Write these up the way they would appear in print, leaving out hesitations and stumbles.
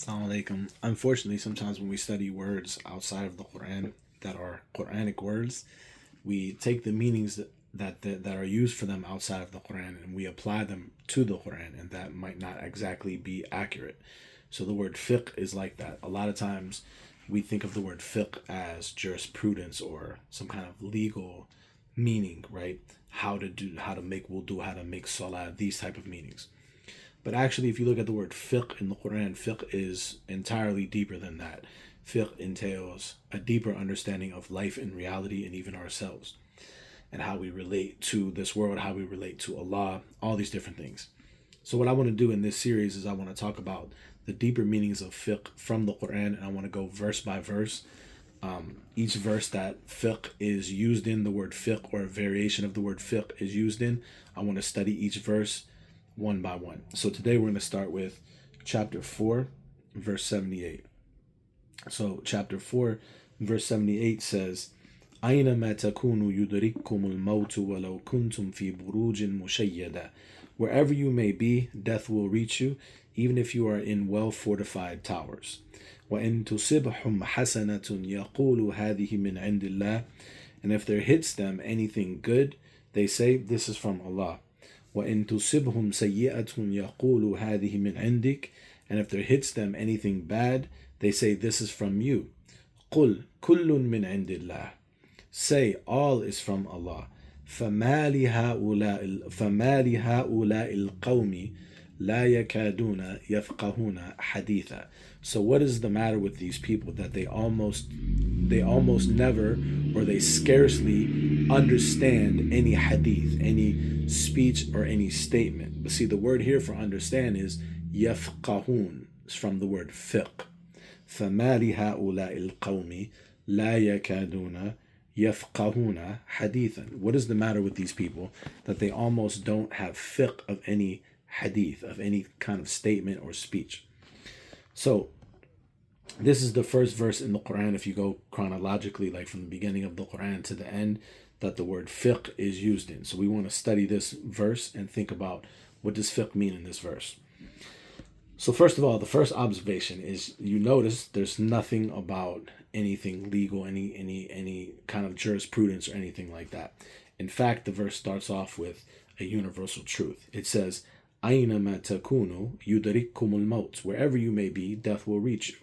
Assalamu alaikum. Unfortunately, sometimes when we study words outside of the Quran that are Quranic words, we take the meanings that are used for them outside of the Quran and we apply them to the Quran, and that might not exactly be accurate. So the word fiqh is like that. A lot of times we think of the word fiqh as jurisprudence or some kind of legal meaning, right? How to make wudu, how to make salah, these type of meanings. But actually, if you look at the word fiqh in the Quran, fiqh is entirely deeper than that. Fiqh entails a deeper understanding of life and reality and even ourselves and how we relate to this world, how we relate to Allah, all these different things. So, what I want to do in this series is I want to talk about the deeper meanings of fiqh from the Quran, and I want to go verse by verse. Each verse that fiqh is used in, the word fiqh or a variation of the word fiqh is used in, I want to study each verse one by one. So today we're going to start with chapter 4, verse 78. So chapter 4, verse 78 says, أينما تكونوا يدرككم الموت ولو كنتم في بروج مشيدة. Wherever you may be, death will reach you, even if you are in well-fortified towers. وإن تصبهم حسنة يقول هذه من عند الله. And if there hits them anything good, they say, this is from Allah. وَإِن تُصِبْهُمْ سَيِّئَةٌ يَقُولُ هَذِهِ مِنْ عِنْدِكَ. And if there hits them anything bad, they say, this is from you. قُلْ كُلٌّ مِنْ عِنْدِ اللَّهِ. Say, all is from Allah. فَمَا لِهَؤُلَاءِ الْقَوْمِ لَا يَكَادُونَ يَفْقَهُونَ حَدِيثًا. So what is the matter with these people that they almost never, or they scarcely understand any hadith, any speech or any statement? But see, the word here for understand is yafqahun. It's from the word fiqh. فَمَا لِهَؤُلَاءِ الْقَوْمِ لَا يَكَادُونَ يَفْقَهُونَ حَدِيثًا. What is the matter with these people that they almost don't have fiqh of any hadith, of any kind of statement or speech? So this is the first verse in the Quran, if you go chronologically, like from the beginning of the Quran to the end, that the word fiqh is used in. So we want to study this verse and think about what does fiqh mean in this verse. So first of all, the first observation is, you notice there's nothing about anything legal, any kind of jurisprudence or anything like that. In fact, the verse starts off with a universal truth. It says, أَيْنَمَا تَكُونُوا يُدْرِككُمُ الْمَوْتِ. Wherever you may be, death will reach you.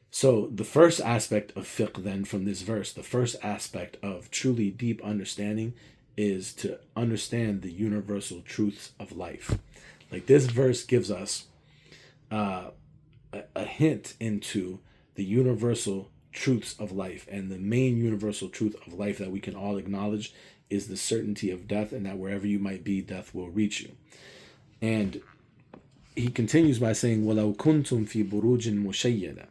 So the first aspect of fiqh then from this verse, the first aspect of truly deep understanding, is to understand the universal truths of life. Like, this verse gives us a hint into the universal truths of life, and the main universal truth of life that we can all acknowledge is the certainty of death, and that wherever you might be, death will reach you. And he continues by saying, وَلَوْ كُنْتُمْ فِي بُرُوجٍ مُشَيَّدَةٍ.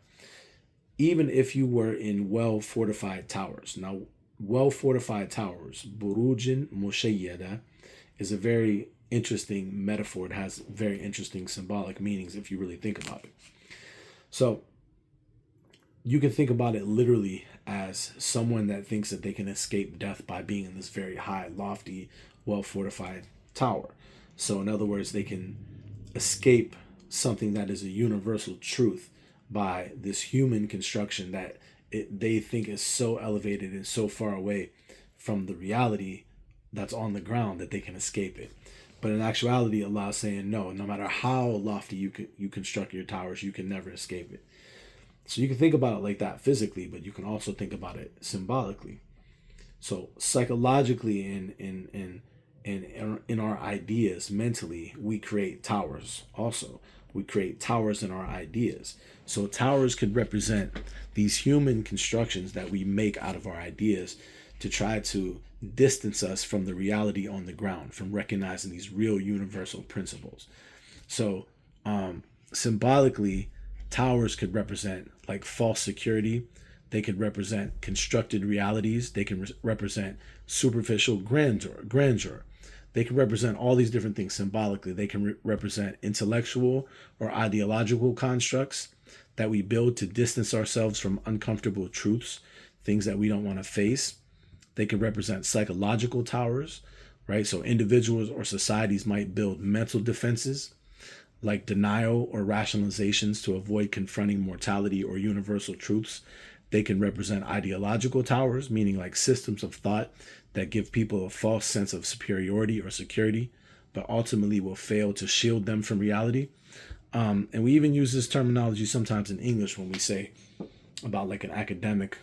Even if you were in well-fortified towers. Now, well-fortified towers, burujin mushayyada, is a very interesting metaphor. It has very interesting symbolic meanings if you really think about it. So you can think about it literally as someone that thinks that they can escape death by being in this very high, lofty, well-fortified tower. So in other words, they can escape something that is a universal truth by this human construction that they think is so elevated and so far away from the reality that's on the ground that they can escape it. But in actuality, Allah is saying, no matter how lofty you construct your towers, you can never escape it. So you can think about it like that physically, but you can also think about it symbolically. So psychologally, in our ideas, mentally, we create towers also. We create towers in our ideas. So towers could represent these human constructions that we make out of our ideas to try to distance us from the reality on the ground, from recognizing these real universal principles. So symbolically, towers could represent like false security. They could represent constructed realities. They can represent superficial grandeur. They can represent all these different things symbolically. They can represent intellectual or ideological constructs that we build to distance ourselves from uncomfortable truths, things that we don't want to face. They can represent psychological towers, right? So individuals or societies might build mental defenses, like denial or rationalizations to avoid confronting mortality or universal truths. They can represent ideological towers, meaning like systems of thought that give people a false sense of superiority or security, but ultimately will fail to shield them from reality. And we even use this terminology sometimes in English when we say about like an academic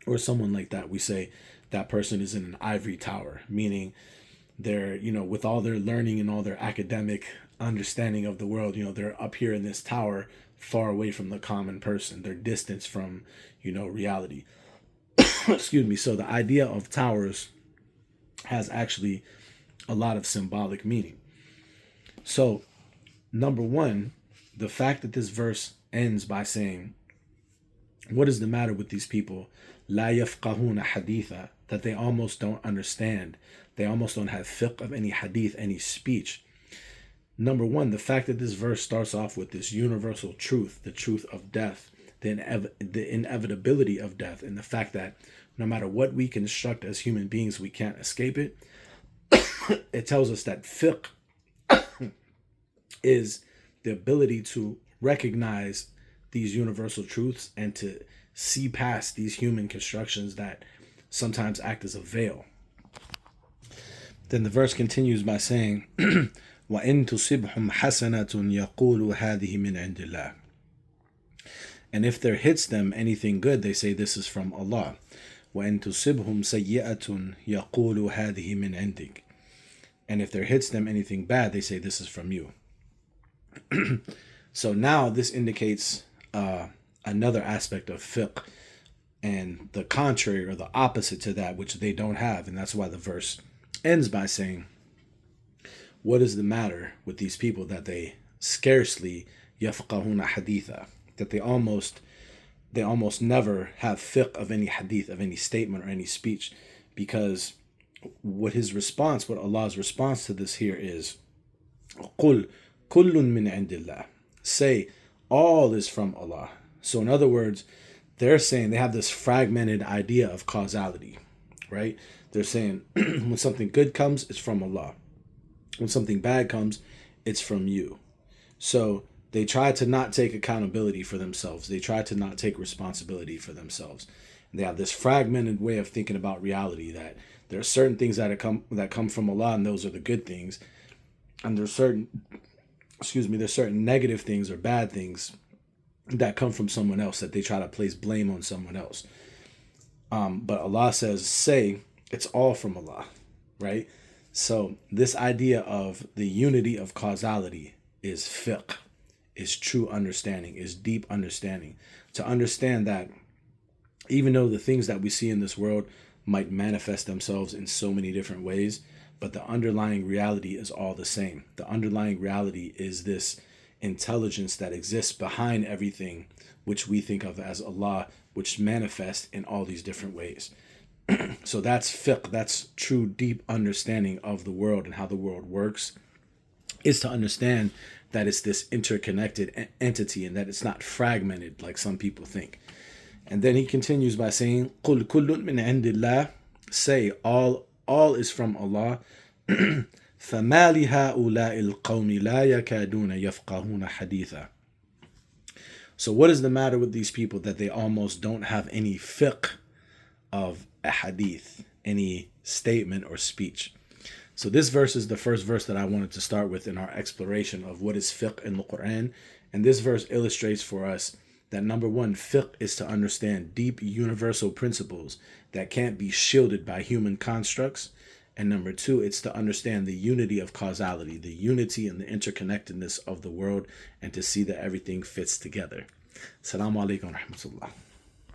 or someone like that. We say that person is in an ivory tower, meaning they're, with all their learning and all their academic understanding of the world, they're up here in this tower far away from the common person. They're distanced from, reality. Excuse me. So the idea of towers has actually a lot of symbolic meaning. So, number one, the fact that this verse ends by saying, what is the matter with these people? La yafqahuna haditha, that they almost don't understand. They almost don't have fiqh of any hadith, any speech. Number one, the fact that this verse starts off with this universal truth, the truth of death, the inevitability of death, and the fact that no matter what we construct as human beings, we can't escape it. It tells us that fiqh is the ability to recognize these universal truths and to see past these human constructions that sometimes act as a veil. Then the verse continues by saying, وَإِن تُصِبْهُمْ حَسَنَةٌ يَقُولُ هَذِهِ مِنْ عِنْدِ اللَّهِ. And if there hits them anything good, they say this is from Allah. وَإِن تُصِبْهُمْ سَيِّئَةٌ يَقُولُ هَذِهِ مِنْ عِنْدِكَ. And if there hits them anything bad, they say this is from you. So now this indicates another aspect of fiqh, and the contrary or the opposite to that, which they don't have. And that's why the verse ends by saying, what is the matter with these people that they scarcely yafqahuna haditha, that they almost never have fiqh of any hadith, of any statement or any speech? Because what Allah's response to this here is, قُلْ كُلٌّ مِّنْ عِنْدِ اللَّهِ. Say, all is from Allah. So in other words, they're saying they have this fragmented idea of causality, right? They're saying when something good comes, it's from Allah. When something bad comes, it's from you. So they try to not take accountability for themselves. They try to not take responsibility for themselves. And they have this fragmented way of thinking about reality, that there are certain things that come from Allah, and those are the good things. And there's certain negative things or bad things that come from someone else, that they try to place blame on someone else. But Allah says, say, it's all from Allah, right? So this idea of the unity of causality is fiqh, is true understanding, is deep understanding. To understand that even though the things that we see in this world might manifest themselves in so many different ways, but the underlying reality is all the same. The underlying reality is this intelligence that exists behind everything, which we think of as Allah, which manifests in all these different ways. So that's fiqh, that's true deep understanding of the world and how the world works, is to understand that it's this interconnected entity and that it's not fragmented like some people think. And then he continues by saying, قُلْ كُلٌّ مِّنْ عِنْدِ اللَّهِ. Say, all is from Allah. فَمَا لِهَؤُلَاءِ الْقَوْمِ لَا يَكَادُونَ يَفْقَهُونَ حَدِيثًا. So what is the matter with these people that they almost don't have any fiqh of a hadith, any statement or speech? So this verse is the first verse that I wanted to start with in our exploration of what is fiqh in the Qur'an. And this verse illustrates for us that number one, fiqh is to understand deep universal principles that can't be shielded by human constructs. And number two, it's to understand the unity of causality, the unity and the interconnectedness of the world, and to see that everything fits together. Assalamu alaikum wa rahmatullah.